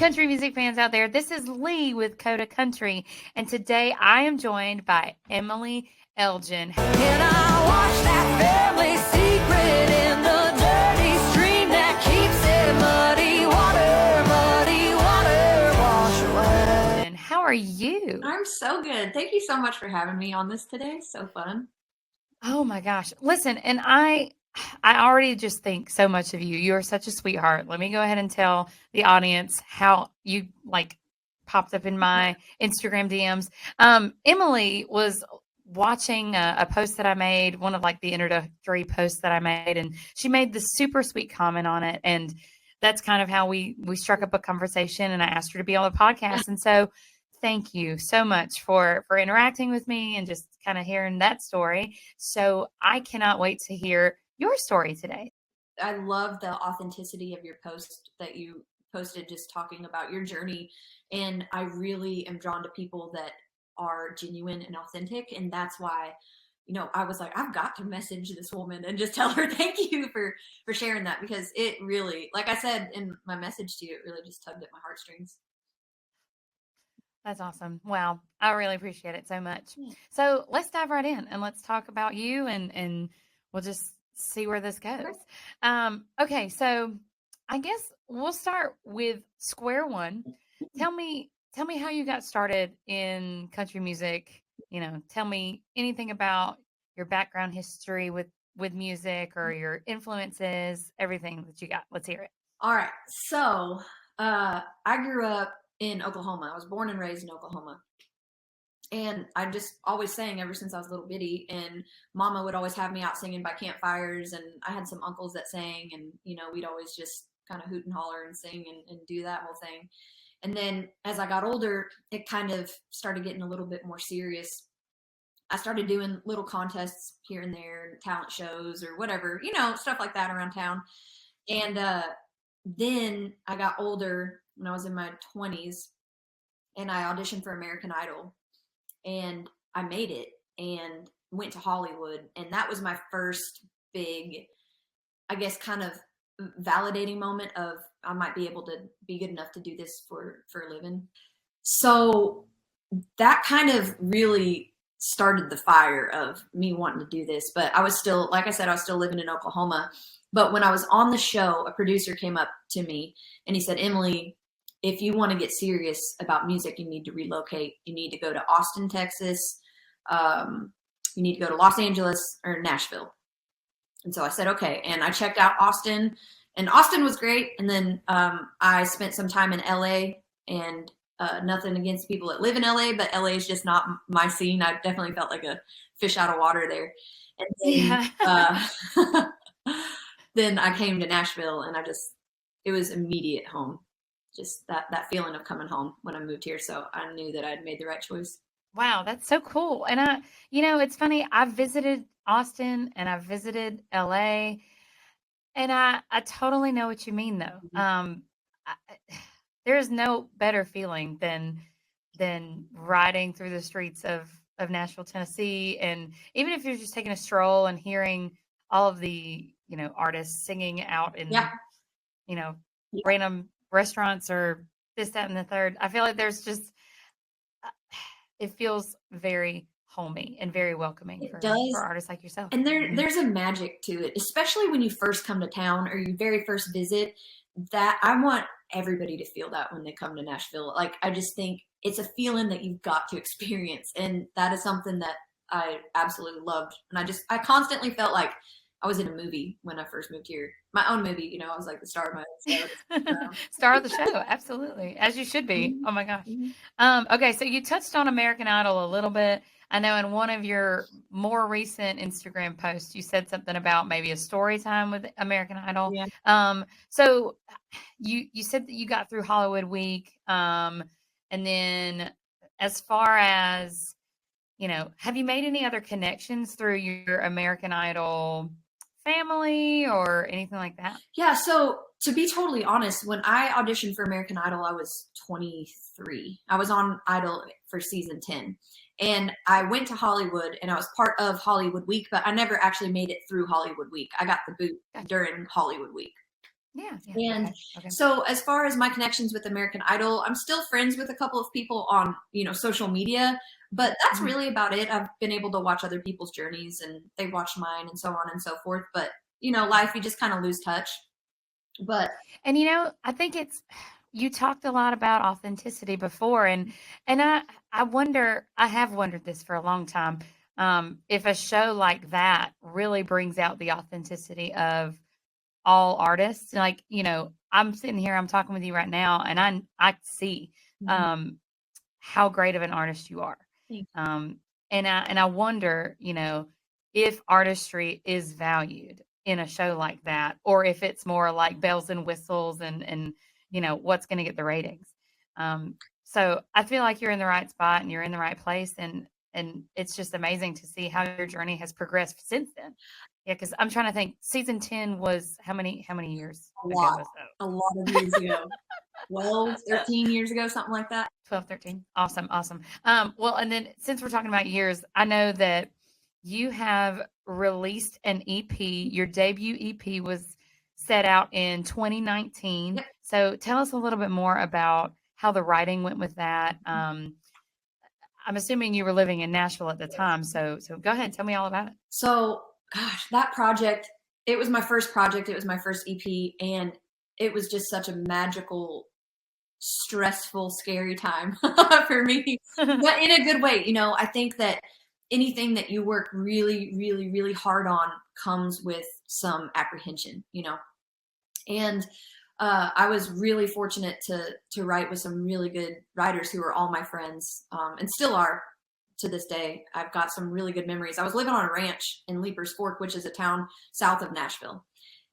country music fans out there. This is Leigh with Coda Country, and today I am joined by Emily Elgin. And I watch that family secret in the dirty stream that keeps it muddy water wash away. And how are you? I'm so good. Thank you so much for having me on this today. So fun. Oh my gosh. Listen, and I already just think so much of you. You are such a sweetheart. Let me go ahead and tell the audience how you popped up in my Instagram DMs. Emily was watching a post that I made, one of the introductory posts that I made, and she made this super sweet comment on it. And that's kind of how we struck up a conversation, and I asked her to be on the podcast. And so thank you so much for interacting with me and just kind of hearing that story. So I cannot wait to hear your story today. I love the authenticity of your post that you posted, just talking about your journey. And I really am drawn to people that are genuine and authentic. And that's why, I was like, I've got to message this woman and just tell her thank you for sharing that, because it really, like I said in my message to you, it really just tugged at my heartstrings. That's awesome. Wow. I really appreciate it so much. So let's dive right in and let's talk about you, and we'll just see where this goes. Okay. So I guess we'll start with square one. Tell me how you got started in country music. Tell me anything about your background history with music or your influences, everything that you got. Let's hear it. All right. So I grew up in Oklahoma. I was born and raised in Oklahoma. And I just always sang ever since I was a little bitty, and Mama would always have me out singing by campfires, and I had some uncles that sang, and we'd always just kind of hoot and holler and sing and do that whole thing. And then as I got older, it kind of started getting a little bit more serious. I started doing little contests here and there, talent shows or whatever, stuff like that around town. And then I got older when I was in my 20s, and I auditioned for American Idol. And I made it and went to Hollywood. And that was my first big, I guess, kind of validating moment of I might be able to be good enough to do this for a living. So that kind of really started the fire of me wanting to do this. But I was still, like I said, I was still living in Oklahoma. But when I was on the show, a producer came up to me and he said, Emily, if you want to get serious about music, you need to relocate. You need to go to Austin, Texas. You need to go to Los Angeles or Nashville. And so I said, okay. And I checked out Austin, and Austin was great. And then I spent some time in LA, and nothing against people that live in LA, but LA is just not my scene. I definitely felt like a fish out of water there. And then, then I came to Nashville, and it was immediate home. Just that feeling of coming home when I moved here. So I knew that I'd made the right choice. Wow, that's so cool. And it's funny. I've visited Austin and I've visited LA, and I totally know what you mean though. Mm-hmm. There's no better feeling than riding through the streets of Nashville, Tennessee. And even if you're just taking a stroll and hearing all of the, artists singing out in, random restaurants or this, that, and the third. I feel like there's just, it feels very homey and very welcoming for artists like yourself. And there's a magic to it, especially when you first come to town or you very first visit. That I want everybody to feel that when they come to Nashville. Like, I just think it's a feeling that you've got to experience. And that is something that I absolutely loved. And I constantly felt like I was in a movie when I first moved here. My own movie, I was like the star of my own show. Star of the show, absolutely. As you should be. Mm-hmm. Oh my gosh. Okay, so you touched on American Idol a little bit. I know in one of your more recent Instagram posts, you said something about maybe a story time with American Idol. Yeah. So you said that you got through Hollywood Week. And then as far as, have you made any other connections through your American Idol family or anything like that? Yeah. So to be totally honest, when I auditioned for American Idol, I was 23. I was on Idol for season 10. And I went to Hollywood and I was part of Hollywood Week, but I never actually made it through Hollywood Week. I got the boot during Hollywood Week. Yeah. And Okay. so as far as my connections with American Idol, I'm still friends with a couple of people on, social media, but that's Mhm. really about it. I've been able to watch other people's journeys and they watch mine and so on and so forth. But, life, you just kind of lose touch. But And I think it's you talked a lot about authenticity before, and I wonder, I have wondered this for a long time, if a show like that really brings out the authenticity of all artists. Like, I'm sitting here, I'm talking with you right now, and I see Mhm. um how great of an artist you are. Thank Um, and I wonder, if artistry is valued in a show like that, or if it's more like bells and whistles and what's going to get the ratings. Um, so I feel like you're in the right spot and you're in the right place, and it's just amazing to see how your journey has progressed since then. Yeah, because I'm trying to think. Season 10 was how many years a ago lot, was that? a lot of years ago, 12, 13 years ago, something like that. 12, 13. Awesome. Awesome. Well, and then since we're talking about years, I know that you have released an EP. Your debut EP was set out in 2019. Yep. So tell us a little bit more about how the writing went with that. I'm assuming you were living in Nashville at the time. So go ahead, tell me all about it. So, gosh, that project, it was my first project. It was my first EP, and it was just such a magical, stressful, scary time for me, but in a good way. I think that anything that you work really, really, really hard on comes with some apprehension. And I was really fortunate to write with some really good writers who are all my friends, and still are to this day. I've got some really good memories. I was living on a ranch in Leapers Fork, which is a town south of Nashville.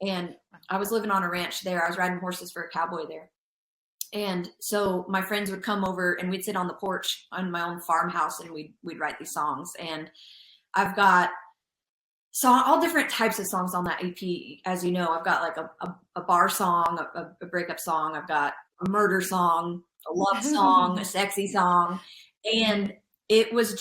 And I was living on a ranch there. I was riding horses for a cowboy there. And so my friends would come over and we'd sit on the porch on my own farmhouse and we'd write these songs. And I've got all different types of songs on that EP. As you know, I've got like a bar song, a breakup song. I've got a murder song, a love song, a sexy song. And it was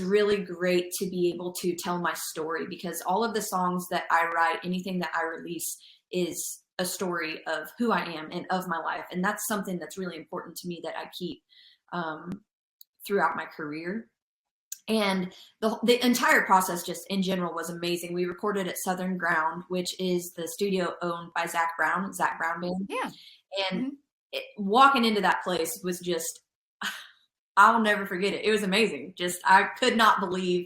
really great to be able to tell my story, because all of the songs that I write, anything that I release, is a story of who I am and of my life. And that's something that's really important to me that I keep throughout my career. And the entire process just in general was amazing. We recorded at Southern Ground, which is the studio owned by Zach Brown Band. Yeah. And walking into that place was just, I'll never forget it. It was amazing. Just, I could not believe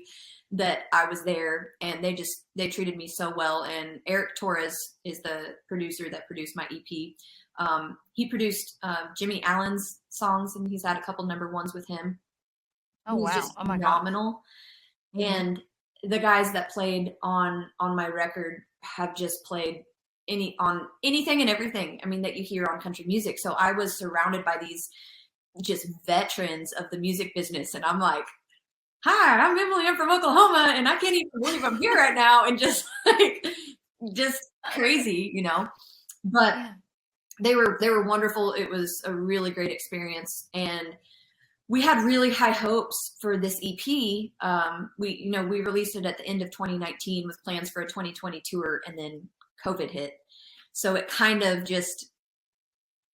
that I was there, and they treated me so well. And Eric Torres is the producer that produced my EP. He produced Jimmy Allen's songs, and he's had a couple number ones with him. Oh, He's wow. just Oh my phenomenal. God. And the guys that played on my record have just played on anything and everything, I mean, that you hear on country music. So I was surrounded by these just veterans of the music business, and I'm like, hi, I'm Emily, I'm from Oklahoma, and I can't even believe I'm here right now, and just just crazy. But Yeah. they were wonderful. It was a really great experience, and we had really high hopes for this EP. We released it at the end of 2019 with plans for a 2020 tour, and then COVID hit. So it kind of just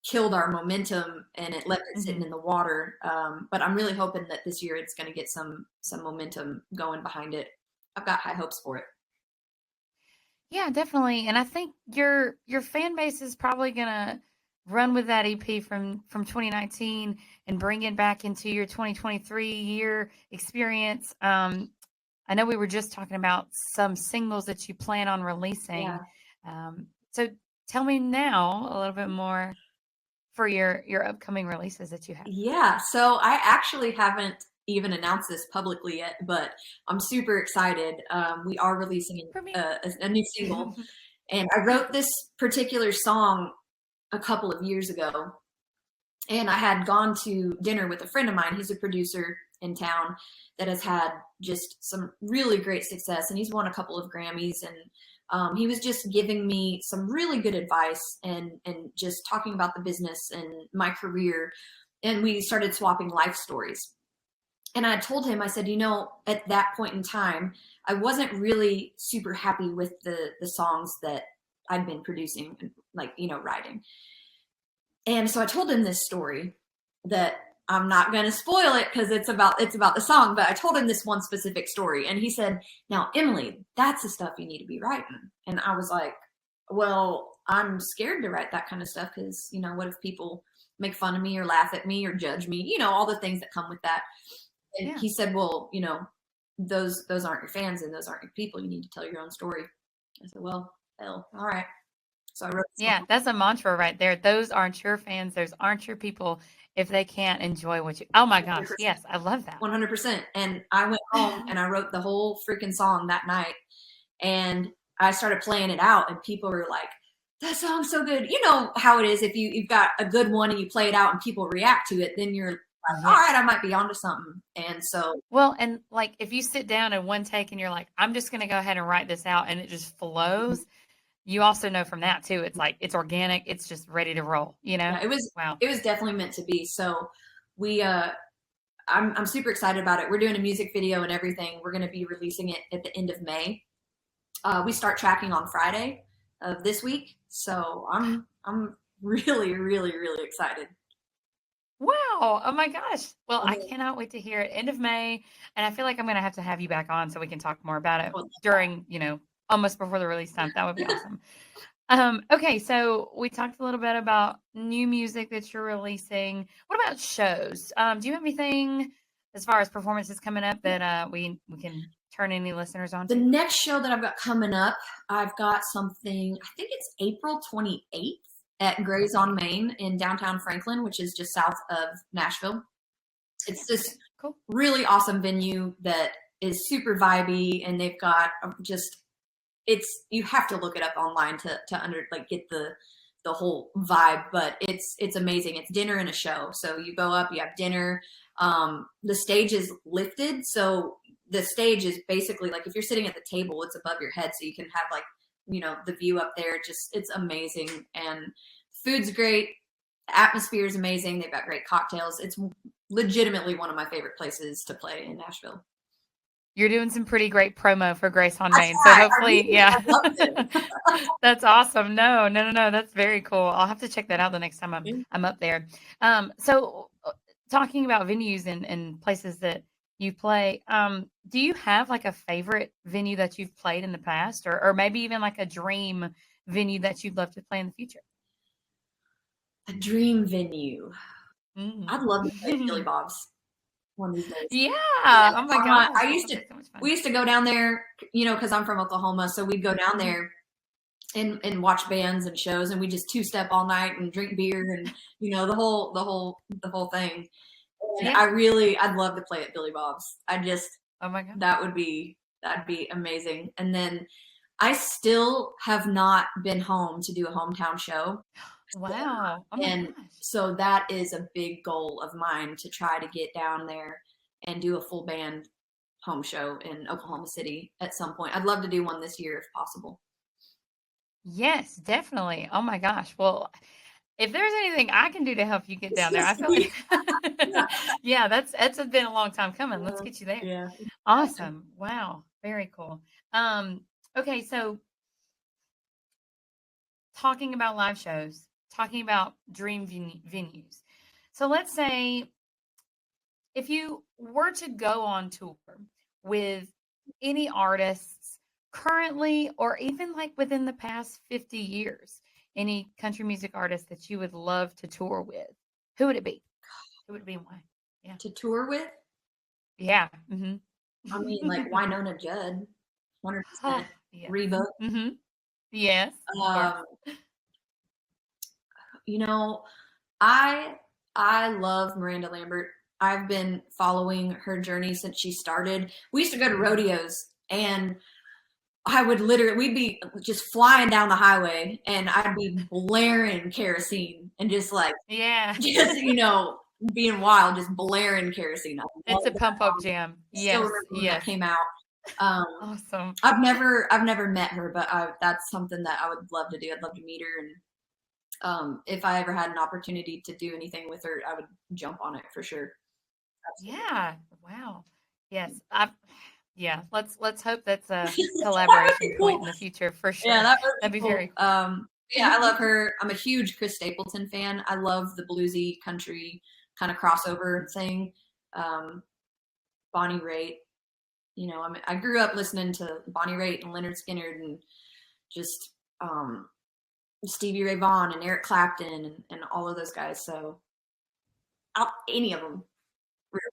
killed our momentum, and it left it sitting in the water. But I'm really hoping that this year it's going to get some momentum going behind it. I've got high hopes for it. Yeah, definitely. And I think your fan base is probably gonna run with that EP from 2019 and bring it back into your 2023 year experience. I know we were just talking about some singles that you plan on releasing. Yeah. So tell me now a little bit more for your upcoming releases that you have. Yeah. So I actually haven't even announced this publicly yet, but I'm super excited. We are releasing For me. a new single, and I wrote this particular song a couple of years ago, and I had gone to dinner with a friend of mine. He's a producer in town that has had just some really great success, and he's won a couple of Grammys, and he was just giving me some really good advice and just talking about the business and my career, and we started swapping life stories. And I told him, I said, at that point in time, I wasn't really super happy with the songs that I'd been producing, like, writing. And so I told him this story that I'm not going to spoil it because it's about the song, but I told him this one specific story, and he said, "Now, Emily, that's the stuff you need to be writing." And I was like, "Well, I'm scared to write that kind of stuff because, what if people make fun of me or laugh at me or judge me, all the things that come with that." And Yeah. he said, "Well, those aren't your fans and those aren't your people. You need to tell your own story." I said, "Well, hell, all right." So I wrote the Yeah, song. that's a mantra right there. Those aren't your fans. Those aren't your people if they can't enjoy what you. Oh my gosh. 100%. Yes, I love that. 100%. And I went home and I wrote the whole freaking song that night, and I started playing it out, and people were like, "That song's so good." You know how it is. If you've got a good one and you play it out and people react to it, then you're like, "All right, I might be onto something." And so, Well, and like if you sit down in one take and you're like, I'm just going to go ahead and write this out and it just flows, you also know from that too. It's like it's organic, it's just ready to roll, yeah, Wow. it was definitely meant to be. So we I'm super excited about it. We're doing a music video and everything. We're going to be releasing it at the end of May. We start tracking on Friday of this week, so I'm really, really, really excited. Wow. Oh my gosh. Well, I Mhm. cannot wait to hear it. End of May. And I feel like I'm going to have you back on so we can talk more about it Well, during, almost before the release time. That would be awesome. Okay, so we talked a little bit about new music that you're releasing. What about shows? Do you have anything as far as performances coming up that we can turn any listeners on The to? next show that I've got coming up, I've got something. I think it's April 28th at Gray's on Main in downtown Franklin, which is just south of Nashville. It's this Cool. really awesome venue that is super vibey, and they've got just you have to look it up online to get the whole vibe, but it's amazing. It's dinner and a show. So you go up, you have dinner. The stage is lifted, so the stage is basically like if you're sitting at the table, it's above your head, so you can have like the view up there. Just it's amazing, and food's great. The atmosphere is amazing. They've got great cocktails. It's legitimately one of my favorite places to play in Nashville. You're doing some pretty great promo for Grace on I Main. So tried. hopefully, yeah. I loved it. That's awesome. No. That's very cool. I'll have to check that out the next time I'm up there. So talking about venues and places that you play, do you have like a favorite venue that you've played in the past, or maybe even like a dream venue that you'd love to play in the future? A dream venue. Mm. I'd love to play Billy Bob's one of these days. Yeah. Yeah, Oh my gosh. I That used sounds to. like so much fun. We used to go down there, because I'm from Oklahoma, so we'd go down there and watch bands and shows, and we just two step all night and drink beer and the whole thing. And Yeah. I'd love to play at Billy Bob's. Oh my God. That'd be amazing. And then I still have not been home to do a hometown show. Wow. Oh my And gosh. so that is a big goal of mine, to try to get down there and do a full band home show in Oklahoma City at some point. I'd love to do one this year if possible. Yes, definitely. Oh my gosh. Well, if there's anything I can do to help you get down there, I feel like yeah, that's been a long time coming. Let's get you there. Yeah. Awesome. Wow. Very cool. Okay, so talking about live shows, talking about dream venues. So let's say if you were to go on tour with any artists currently or even like within the past 50 years, any country music artist that you would love to tour with, who would it be? Who would it be and why? Yeah. To tour with? Yeah. I mean, like Winona Judd, 100%. Yes. Reba. Yes. Um, I love Miranda Lambert. I've been following her journey since she started. We used to go to rodeos, and we'd be just flying down the highway, and I'd be blaring kerosene and just like, yeah. being wild, just blaring kerosene. It's a pump up jam. Still Yes. remember when Yes. that came out. Awesome. I've never met her, but that's something that I would love to do. I'd love to meet her, and if I ever had an opportunity to do anything with her, I would jump on it for sure. Yeah. Wow. Yes. Yeah, let's hope that's a That would collaboration be point cool. in the future for Yeah, sure. that would That'd be be very cool. cool. Yeah, I love her. I'm a huge Chris Stapleton fan. I love the bluesy country kind of crossover thing. Um, Bonnie Raitt, I grew up listening to Bonnie Raitt and Leonard Skinner and just Stevie Ray Vaughan and Eric Clapton and all of those guys. So any of them.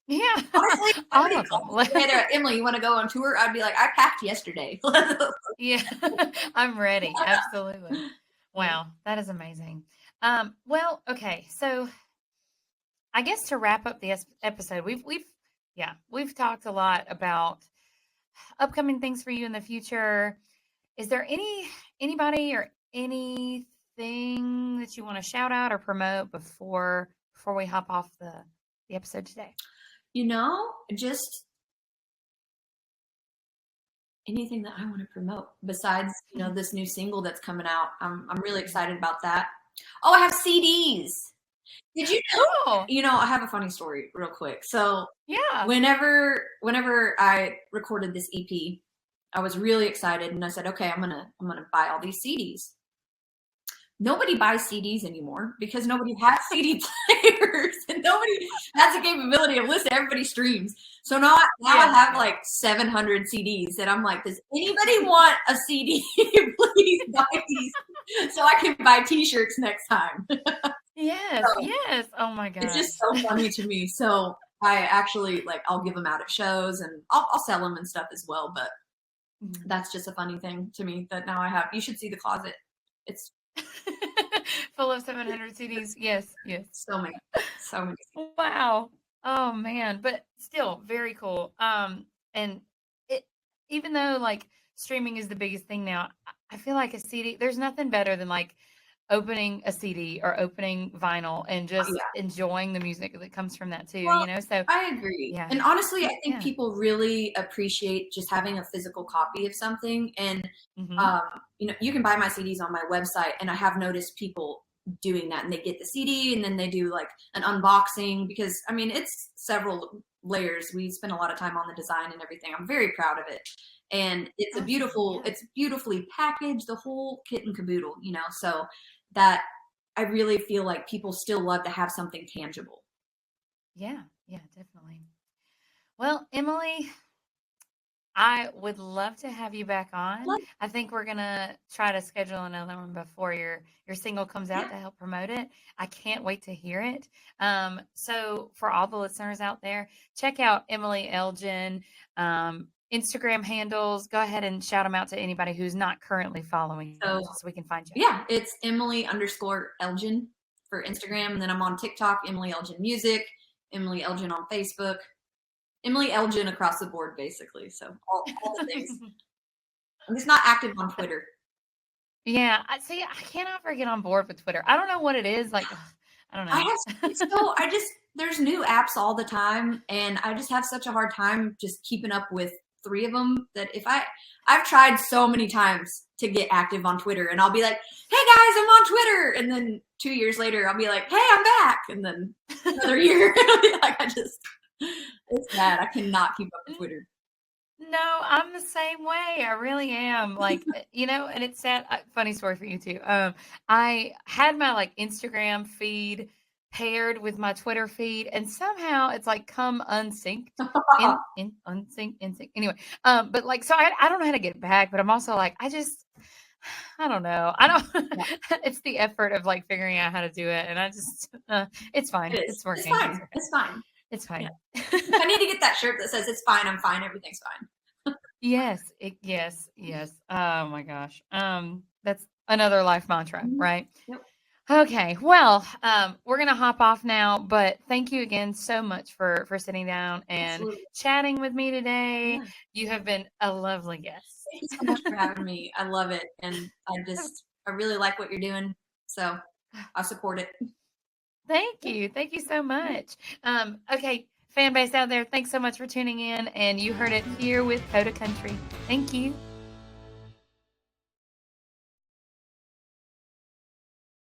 Yeah, Honestly, if all somebody of them. called me, hey there, Emily, you want to go on tour? I'd be like, I packed yesterday. Yeah, I'm ready. Absolutely. Yeah. Wow, that is amazing. Well, okay, so I guess to wrap up the episode, we've talked a lot about upcoming things for you in the future. Is there anybody or anything that you want to shout out or promote before we hop off the episode today? Just anything that I want to promote besides, this new single that's coming out. I'm really excited about that. Oh, I have CDs. Did you know? Cool. I have a funny story real quick. So Yeah. whenever I recorded this EP, I was really excited and I said, okay, I'm gonna buy all these CDs. Nobody buys CDs anymore because nobody has CD players and nobody has the capability of listening. Everybody streams. So now I have like 700 CDs and I'm like, does anybody want a CD? Please buy these so I can buy t-shirts next time. Yes. Yes. Oh my gosh. It's just so funny to me. So I actually I'll give them out at shows and I'll sell them and stuff as well. But that's just a funny thing to me that now I have. You should see the closet. It's full of 700 CDs. Yes. Yes. so many. Wow. Oh man, but still very cool. And it, even though like streaming is the biggest thing now, I feel like a CD, there's nothing better than like opening a CD or opening vinyl and just enjoying the music that comes from that too, Well, So I agree. yeah. And honestly, I think people really appreciate just having a physical copy of something. And you can buy my CDs on my website, and I have noticed people doing that, and they get the CD and then they do like an unboxing because it's several layers. We spend a lot of time on the design and everything. I'm very proud of it. And it's it's beautifully packaged, the whole kit and caboodle, so that I really feel like people still love to have something tangible. Yeah, definitely. Well, Emily, I would love to have you back on. I think we're gonna try to schedule another one before your single comes out to help promote it. I can't wait to hear it. So for all the listeners out there, check out Emily Elgin. Instagram handles, go ahead and shout them out to anybody who's not currently following you so we can find you. Yeah, it's Emily_Elgin for Instagram. And then I'm on TikTok, Emily Elgin Music, Emily Elgin on Facebook, Emily Elgin across the board, basically. So all the things. I'm just not active on Twitter. Yeah, I cannot ever get on board with Twitter. I don't know what it is. Like, I don't know. There's new apps all the time, and I just have such a hard time just keeping up with 3 of them that I've tried so many times to get active on Twitter, and I'll be like, hey guys, I'm on Twitter. And then 2 years later, I'll be like, hey, I'm back. And then another year, I'll be like, it's bad. I cannot keep up with Twitter. No, I'm the same way. I really am. Like, and it's sad. Funny story for you too. I had my like Instagram feed paired with my Twitter feed, and somehow it's like come unsynced, unsynced. Anyway, but like, so I don't know how to get it back, but I'm also like, I don't know. It's the effort of like figuring out how to do it, and it's fine. It's working. It's fine. It's fine. Yeah. I need to get that shirt that says it's fine. I'm fine. Everything's fine. Yes. Oh my gosh. That's another life mantra, right? Yep. Okay. Well, we're going to hop off now, but thank you again so much for sitting down and chatting with me today. Yeah. You have been a lovely guest. Thank you so much for having me. I love it. And I really like what you're doing. So I support it. Thank you. Thank you so much. Okay, fan base out there, thanks so much for tuning in. And you heard it here with Coda Country. Thank you.